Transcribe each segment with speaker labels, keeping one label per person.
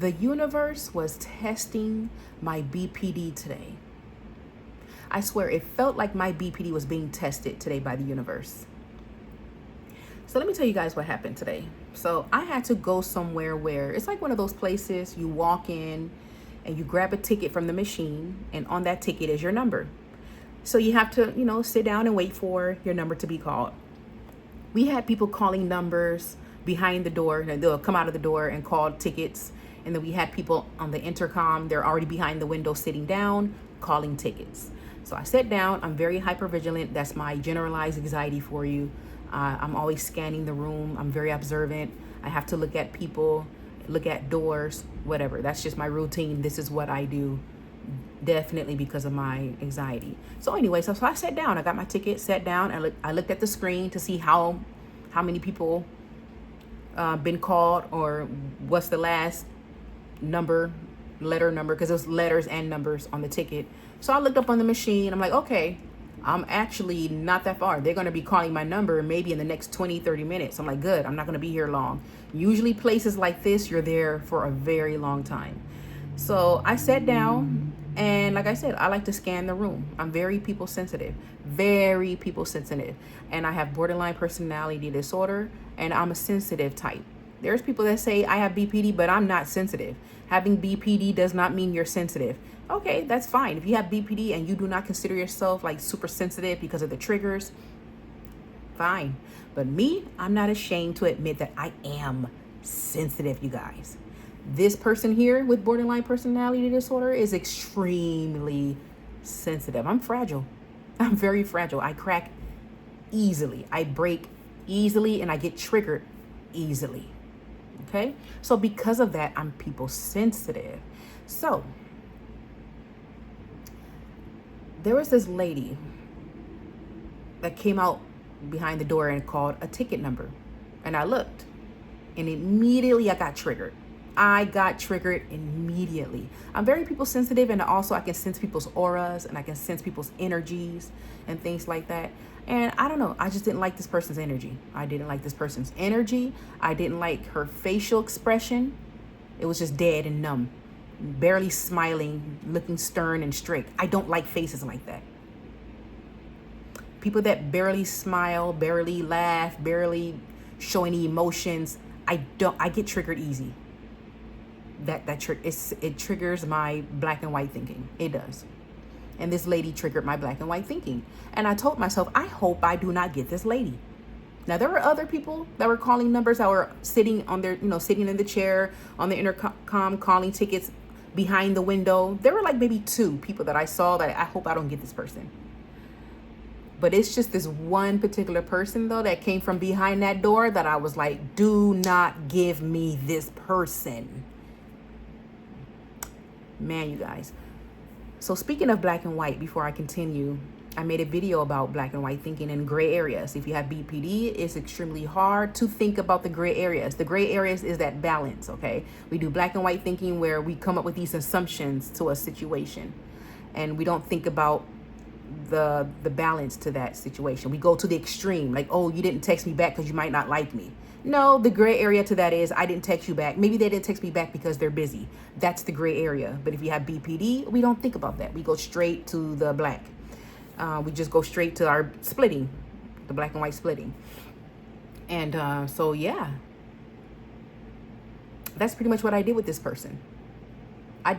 Speaker 1: The universe was testing my BPD today. I swear it felt like my BPD was being tested today by the universe. So let me tell you guys what happened today. So I had to go somewhere where it's like one of those places you walk in and you grab a ticket from the machine, and on that ticket is your number. So you have to, sit down and wait for your number to be called. We had people calling numbers behind the door, and they'll come out of the door and call tickets. And then we had people on the intercom, they're already behind the window sitting down, calling tickets. So I sat down, I'm very hypervigilant. That's my generalized anxiety for you. I'm always scanning the room. I'm very observant. I have to look at people, look at doors, whatever. That's just my routine. This is what I do, definitely because of my anxiety. So anyway, so I sat down. I got my ticket, sat down, and I looked at the screen to see how many people been called, or what's the last letter number, because there's letters and numbers on the ticket. So I looked up on the machine. I'm like, okay, I'm actually not that far. They're going to be calling my number maybe in the next 20-30 minutes. I'm like, good, I'm not going to be here long. Usually places like this, you're there for a very long time. So I sat down, and like I said, I like to scan the room. I'm very people sensitive, and I have borderline personality disorder, and I'm a sensitive type. There's people that say I have BPD, but I'm not sensitive. Having BPD does not mean you're sensitive. Okay, that's fine. If you have BPD and you do not consider yourself like super sensitive because of the triggers, fine. But me, I'm not ashamed to admit that I am sensitive, you guys. This person here with borderline personality disorder is extremely sensitive. I'm fragile. I'm very fragile. I crack easily. I break easily, and I get triggered easily. Okay? So because of that, I'm people sensitive. So there was this lady that came out behind the door and called a ticket number. And I looked, and immediately I got triggered. Immediately. I'm very people sensitive, and also I can sense people's auras, and I can sense people's energies and things like that. And I don't know, I just didn't like this person's energy. I didn't like her facial expression. It was just dead and numb, barely smiling, looking stern and straight. I don't like faces like that. People that barely smile, barely laugh, barely show any emotions, I get triggered easy. It triggers my black and white thinking. It does. And this lady triggered my black and white thinking. And I told myself, I hope I do not get this lady. Now, there were other people that were calling numbers that were sitting on their, sitting in the chair on the intercom, calling tickets behind the window. There were like maybe 2 people that I saw that I hope I don't get this person. But it's just this one particular person, though, that came from behind that door that I was like, do not give me this person. Man, you guys. So speaking of black and white, before I continue, I made a video about black and white thinking in gray areas. If you have BPD, it's extremely hard to think about the gray areas. The gray areas is that balance, okay? We do black and white thinking where we come up with these assumptions to a situation, and we don't think about the balance to that situation. We go to the extreme, like, oh, you didn't text me back because you might not like me. No, the gray area to that is I didn't text you back. Maybe they didn't text me back because they're busy. That's the gray area. But if you have BPD, we don't think about that. We go straight to the black. We just go straight to our splitting, the black and white splitting. And so, yeah, that's pretty much what I did with this person. I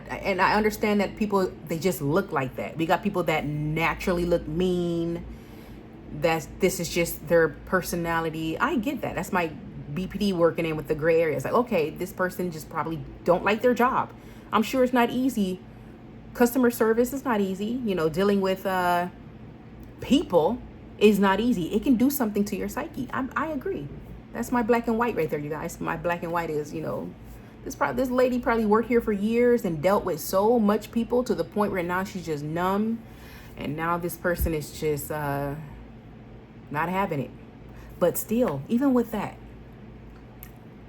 Speaker 1: understand that people, they just look like that. We got people that naturally look mean. This is just their personality. I get that. That's my BPD working in with the gray areas. Like, okay, this person just probably don't like their job. I'm sure it's not easy. Customer service is not easy. Dealing with people is not easy. It can do something to your psyche. I agree. That's my black and white right there, you guys. My black and white is, this lady probably worked here for years and dealt with so much people to the point where now she's just numb. And now this person is just not having it. But still, even with that,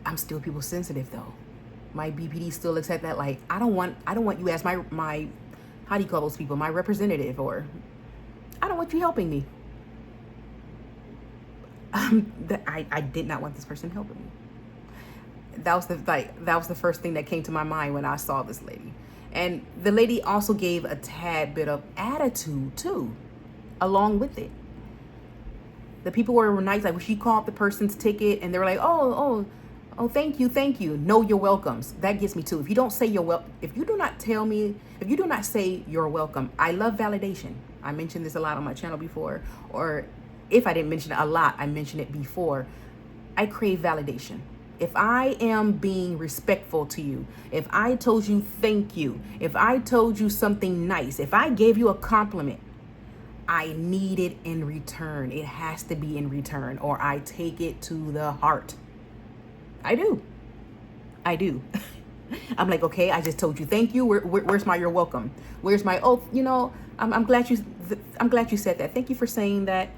Speaker 1: I'm still people sensitive though. My BPD still looks at that like, I don't want you as my how do you call those people? My representative, or I don't want you helping me. I did not want this person helping me. that was the first thing that came to my mind when I saw this lady. And the lady also gave a tad bit of attitude too, along with it. The people were nice. Like when she called the person's ticket and they were like, oh, thank you. No, you're welcomes. That gets me too. If you don't say you're welcome, if you do not say you're welcome, I love validation. I mentioned this a lot on my channel before, or if I didn't mention it a lot, I mentioned it before. I crave validation. If I am being respectful to you, if I told you thank you, if I told you something nice, if I gave you a compliment, I need it in return. It has to be in return, or I take it to the heart. I do. I'm like, okay, I just told you thank you. Where's my you're welcome? Where's my I'm glad you said that. Thank you for saying that.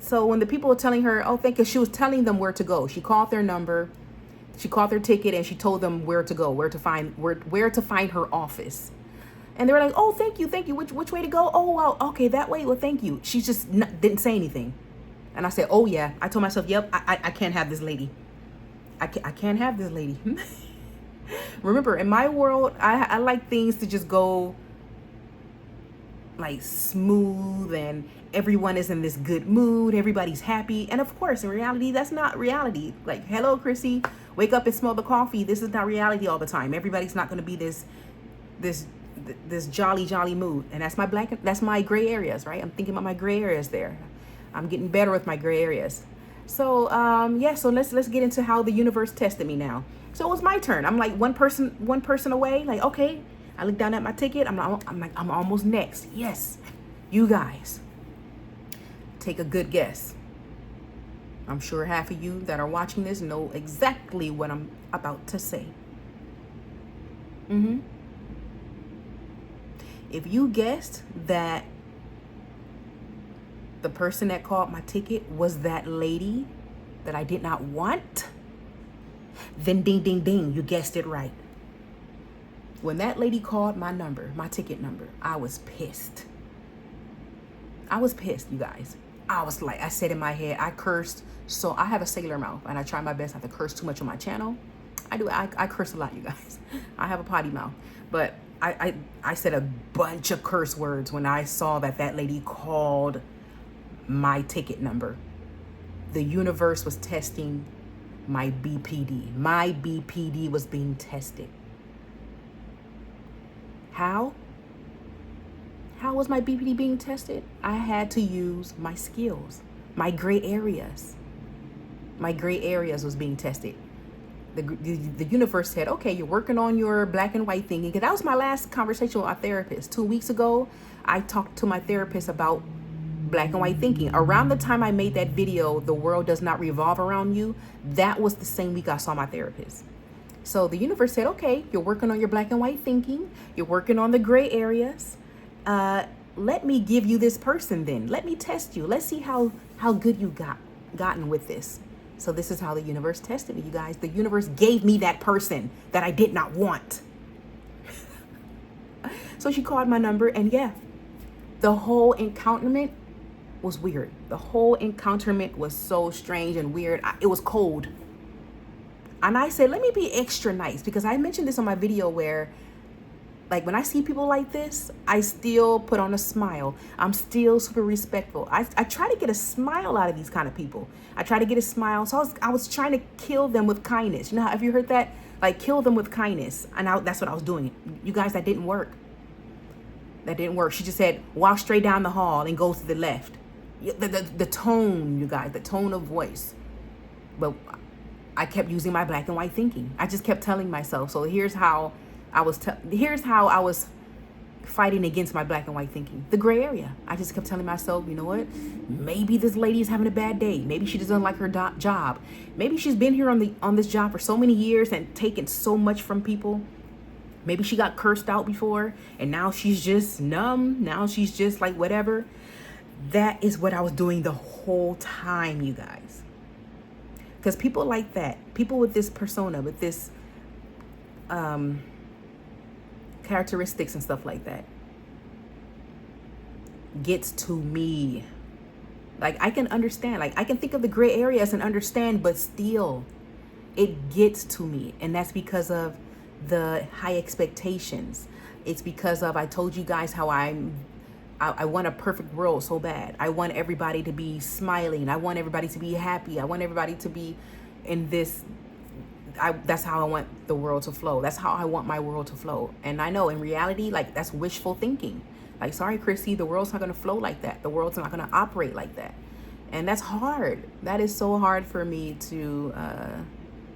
Speaker 1: So when the people were telling her, oh, thank you, she was telling them where to go. She called their number, she called their ticket, and she told them where to go, where to find her office. And they were like, oh, thank you. Which way to go? Oh, wow, okay, that way. Well, thank you. She just didn't say anything. And I said, oh yeah. I told myself, yep, I can't have this lady. I can't have this lady. Remember, in my world, I like things to just go like smooth, and everyone is in this good mood. Everybody's happy. And of course, in reality, that's not reality. Like, hello, Chrissy, wake up and smell the coffee. This is not reality all the time. Everybody's not going to be this jolly mood. And that's my gray areas, right? I'm thinking about my gray areas there. I'm getting better with my gray areas. So, so let's get into how the universe tested me now. So it was my turn. I'm like one person away. Like, okay, I look down at my ticket. I'm like, I'm almost next. Yes, you guys take a good guess. I'm sure half of you that are watching this know exactly what I'm about to say. If you guessed that the person that called my ticket was that lady that I did not want, then ding, ding, ding, you guessed it right. When that lady called my number, my ticket number, I was pissed. You guys. I was like, I said in my head, I cursed. So I have a sailor mouth and I try my best not to curse too much on my channel. I curse a lot, you guys. I have a potty mouth, but I said a bunch of curse words when I saw that lady called my ticket number. The universe was testing my BPD. My BPD was being tested. How? How was my BPD being tested? I had to use my skills, my gray areas. My gray areas was being tested. The universe said, okay, you're working on your black and white thinking. Because that was my last conversation with my therapist. 2 weeks ago, I talked to my therapist about black and white thinking. Around the time I made that video, The World Does Not Revolve Around You, that was the same week I saw my therapist. So the universe said, okay, you're working on your black and white thinking. You're working on the gray areas. Let me give you this person then. Let me test you. Let's see how good you gotten with this. So this is how the universe tested me, you guys. The universe gave me that person that I did not want. So she called my number, and yeah, the whole encounterment was weird. The whole encounterment was so strange and weird. It was cold. And I said, let me be extra nice, because I mentioned this on my video where, like, when I see people like this, I still put on a smile. I'm still super respectful. I try to get a smile out of these kind of people. I try to get a smile. So I was trying to kill them with kindness. You know, have you heard that? Like, kill them with kindness. And that's what I was doing. You guys, that didn't work. That didn't work. She just said, walk straight down the hall and go to the left. The tone, you guys, the tone of voice. But I kept using my black and white thinking. I just kept telling myself. So here's how I was fighting against my black and white thinking. The gray area. I just kept telling myself, you know what? Maybe this lady is having a bad day. Maybe she doesn't like her job. Maybe she's been here on this job for so many years and taken so much from people. Maybe she got cursed out before and now she's just numb. Now she's just like whatever. That is what I was doing the whole time, you guys. Because people like that, people with this persona, with this characteristics and stuff like that, gets to me. Like, I can understand, like I can think of the gray areas and understand, but still It gets to me, and that's because of the high expectations. It's because of, I told you guys how I want a perfect world so bad. I want everybody to be smiling. I want everybody to be happy. I want everybody to be in this. That's how I want the world to flow. That's how I want my world to flow. And I know in reality, like, that's wishful thinking. Like, sorry, Chrissy, the world's not going to flow like that. The world's not going to operate like that. And that's hard. That is so hard for me to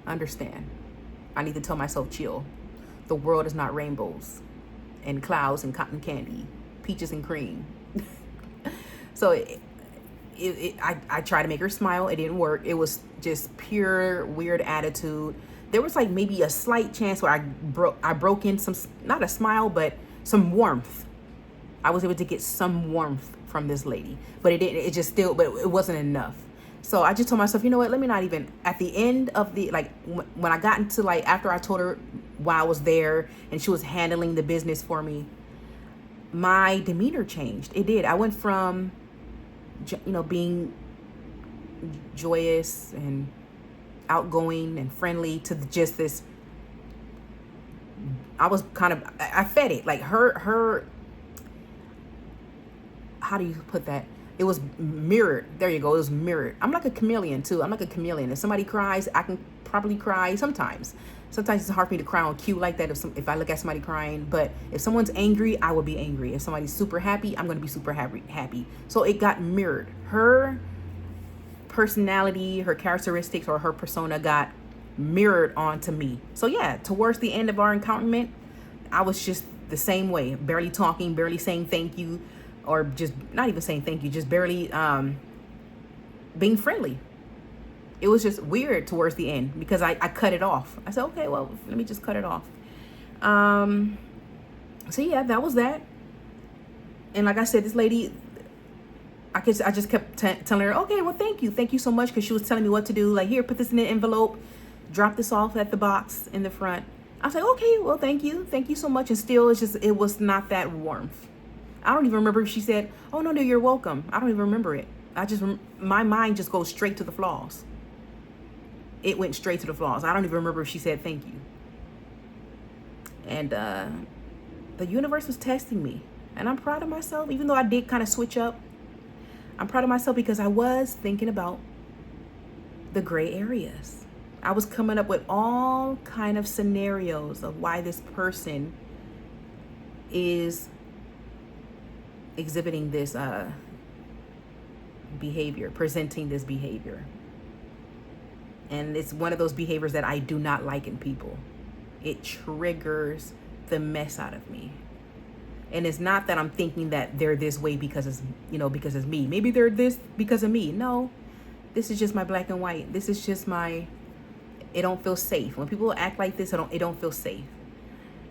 Speaker 1: understand. I need to tell myself, chill. The world is not rainbows and clouds and cotton candy, peaches and cream. So I tried to make her smile. It didn't work. It was just pure weird attitude. There was like maybe a slight chance where I broke in some, not a smile, but some warmth. I was able to get some warmth from this lady, but it wasn't enough. So I just told myself, you know what, let me not even, at the end of the, like, when I got into, like, after I told her why I was there and she was handling the business for me, my demeanor changed. It did. I went from, being joyous and outgoing and friendly to just this, I fed it. Like her, how do you put that? It was mirrored. There you go. It was mirrored. I'm like a chameleon too. I'm like a chameleon. If somebody cries, I can probably cry sometimes. Sometimes it's hard for me to cry on cue like that if I look at somebody crying. But if someone's angry, I will be angry. If somebody's super happy, I'm going to be super happy. So it got mirrored. Her personality, her characteristics, or her persona got mirrored onto me. So yeah, towards the end of our encounterment, I was just the same way. Barely talking, barely saying thank you. Or just not even saying thank you, just barely being friendly. It was just weird towards the end because I cut it off. I said, okay, well, let me just cut it off. So yeah, that was that. And like I said, this lady, I just kept telling her, okay, well, thank you so much, because she was telling me what to do. Like, here, put this in an envelope, drop this off at the box in the front. I was like, okay, well, thank you so much. And still, it was not that warmth. I don't even remember if she said, oh, no, you're welcome. I don't even remember it. My mind just goes straight to the flaws. It went straight to the flaws. I don't even remember if she said thank you. And the universe was testing me. And I'm proud of myself, even though I did kind of switch up. I'm proud of myself because I was thinking about the gray areas. I was coming up with all kind of scenarios of why this person is exhibiting this behavior, presenting this behavior. And it's one of those behaviors that I do not like in people. It triggers the mess out of me. And it's not that I'm thinking that they're this way because it's me. Maybe they're this because of me. No, this is just my black and white. This is just it don't feel safe. When people act like this, it don't feel safe.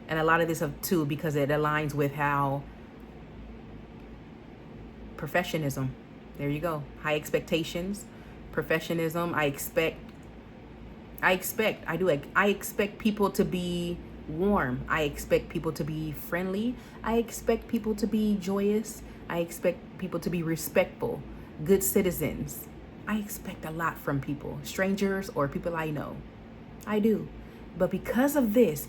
Speaker 1: And a lot of this too, because it aligns with how perfectionism. There you go. High expectations, perfectionism. I expect people to be warm. I expect people to be friendly. I expect people to be joyous. I expect people to be respectful, good citizens. I expect a lot from people, strangers or people I know. I do. But because of this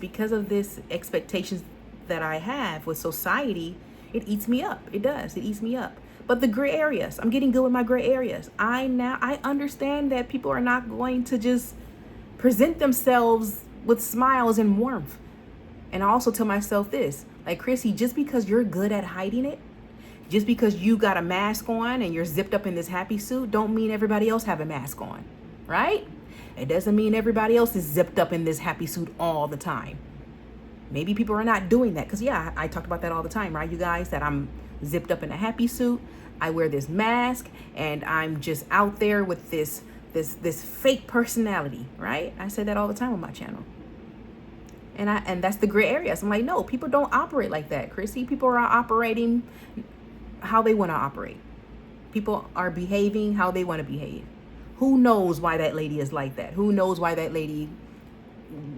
Speaker 1: expectations that I have with society, it eats me up. It does. It eats me up. But the gray areas, I'm getting good with my gray areas. I understand that people are not going to just present themselves with smiles and warmth. And I also tell myself this, like, Chrissy, just because you're good at hiding it, just because you got a mask on and you're zipped up in this happy suit, don't mean everybody else have a mask on, right? It doesn't mean everybody else is zipped up in this happy suit all the time. Maybe people are not doing that. Because, yeah, I talk about that all the time, right, you guys? That I'm zipped up in a happy suit. I wear this mask and I'm just out there with this fake personality, right? I say that all the time on my channel. And that's the gray areas. I'm like, no, people don't operate like that, Chrissy. People are operating how they want to operate. People are behaving how they want to behave. Who knows why that lady is like that? Who knows why that lady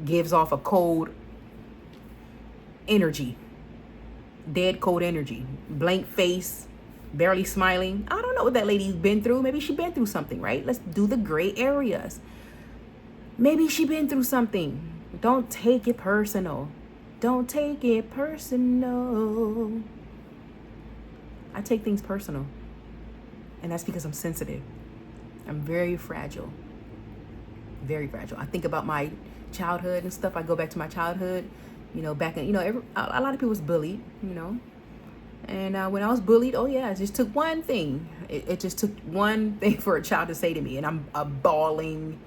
Speaker 1: gives off a cold energy, dead cold energy, blank face, barely smiling. I don't know what that lady's been through. Maybe she's been through something, right? Let's do the gray areas. Maybe she been through something. Don't take it personal. Don't take it personal. I take things personal. And that's because I'm sensitive. I'm very fragile. Very fragile. I think about my childhood and stuff. I go back to my childhood. Back in, a lot of people was bullied, And when I was bullied, oh yeah, it just took one thing. It just took one thing for a child to say to me. And I'm a bawling,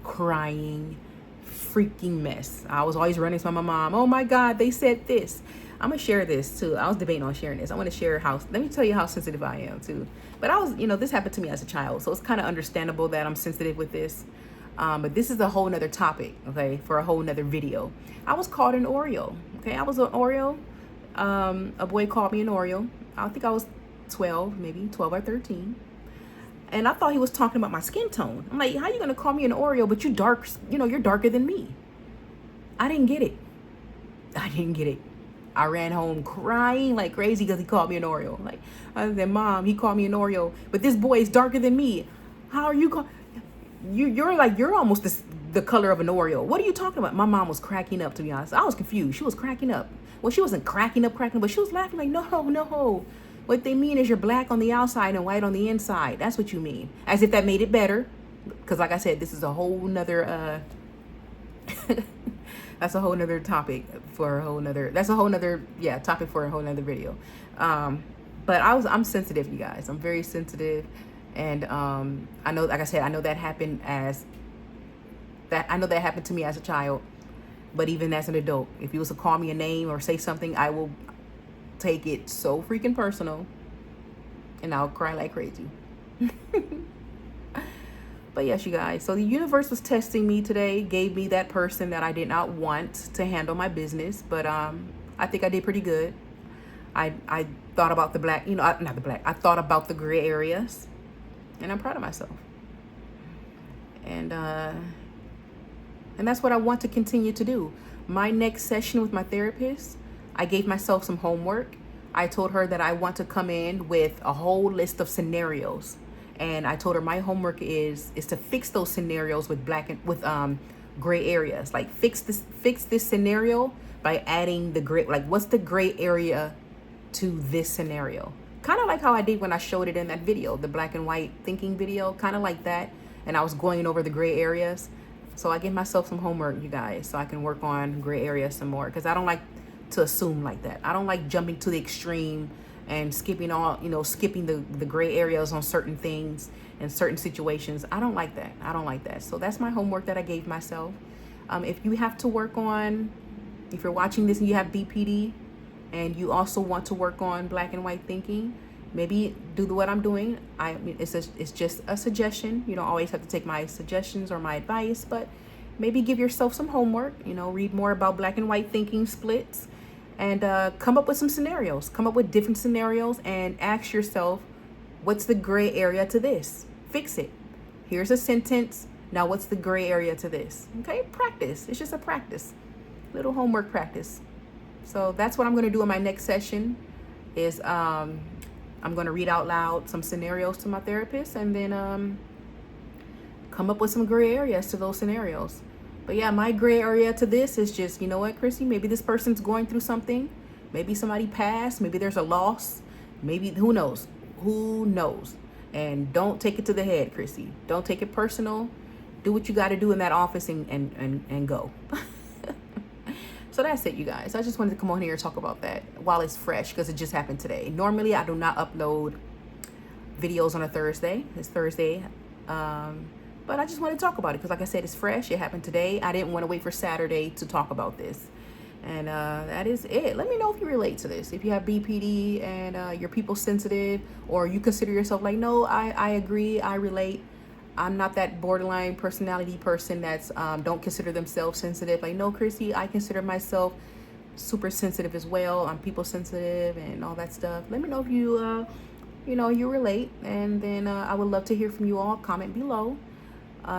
Speaker 1: crying, freaking mess. I was always running to my mom. Oh my God, they said this. I'm gonna share this too. I was debating on sharing this. I want to share let me tell you how sensitive I am too. But this happened to me as a child, so it's kind of understandable that I'm sensitive with this. But this is a whole nother topic, okay, for a whole nother video. I was called an Oreo. Okay, I was an Oreo. A boy called me an Oreo. I think I was 12, maybe 12 or 13. And I thought he was talking about my skin tone. I'm like, how you gonna call me an Oreo, but you dark, you're darker than me. I didn't get it. I ran home crying like crazy because he called me an Oreo. Like, I said, Mom, he called me an Oreo, but this boy is darker than me. How are you you're almost the color of an Oreo. What are you talking about? My mom was cracking up, to be honest. I was confused. She was cracking up. Well, she wasn't cracking up, but she was laughing like, no. What they mean is you're black on the outside and white on the inside. That's what you mean. As if that made it better. Because like I said, this is a whole nother, that's a whole nother topic for a whole nother, topic for a whole nother video. But I'm sensitive, you guys. I'm very sensitive. And I know, like I said, I know that happened to me as a child. But even as an adult, if you was to call me a name or say something, I will take it so freaking personal and I'll cry like crazy. But yes, you guys, so the universe was testing me today, gave me that person that I did not want to handle my business, but I think I did pretty good. I thought about the black, I thought about the gray areas, and I'm proud of myself. And that's what I want to continue to do. My next session with my therapist, I gave myself some homework. I told her that I want to come in with a whole list of scenarios. And I told her my homework is to fix those scenarios with gray areas. Like fix this scenario by adding the gray, like what's the gray area to this scenario? Kind of like how I did when I showed it in that video, the black and white thinking video, kind of like that. And I was going over the gray areas. So I gave myself some homework, you guys, so I can work on gray areas some more, because I don't like to assume like that. I don't like jumping to the extreme and skipping the gray areas on certain things and certain situations. I don't like that. So that's my homework that I gave myself. If you have to work on, if you're watching this and you have BPD and you also want to work on black and white thinking, maybe do what I'm doing. I mean, it's just a suggestion. You don't always have to take my suggestions or my advice, but maybe give yourself some homework, read more about black and white thinking splits, and come up with some scenarios. Come up with different scenarios and ask yourself, what's the gray area to this? Fix it. Here's a sentence. Now, what's the gray area to this? Okay, practice. It's just a practice. Little homework practice. So that's what I'm going to do in my next session is I'm going to read out loud some scenarios to my therapist and then come up with some gray areas to those scenarios. But yeah, my gray area to this is just, you know what, Chrissy, maybe this person's going through something. Maybe somebody passed. Maybe there's a loss. Maybe, who knows? And don't take it to the head, Chrissy. Don't take it personal. Do what you got to do in that office and go. So that's it, you guys. I just wanted to come on here and talk about that while it's fresh, because it just happened today. Normally, I do not upload videos on a Thursday. It's Thursday. But I just want to talk about it because, like I said, it's fresh. It happened today. I didn't want to wait for Saturday to talk about this. And that is it. Let me know if you relate to this. If you have BPD and you're people sensitive, or you consider yourself like, no, I agree, I relate. I'm not that borderline personality person that's don't consider themselves sensitive. Like, no, Chrissy, I consider myself super sensitive as well. I'm people sensitive and all that stuff. Let me know if you, you relate. And then I would love to hear from you all. Comment below.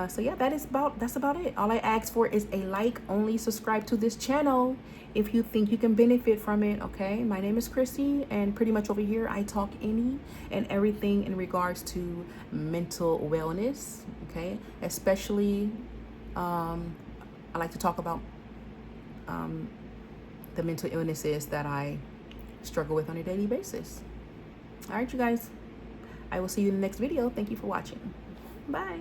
Speaker 1: So yeah, that's about it. All I ask for is a like. Only subscribe to this channel if you think you can benefit from it. Okay, my name is Chrissy, and pretty much over here I talk any and everything in regards to mental wellness. Okay, especially I like to talk about the mental illnesses that I struggle with on a daily basis. All right, you guys. I will see you in the next video. Thank you for watching. Bye.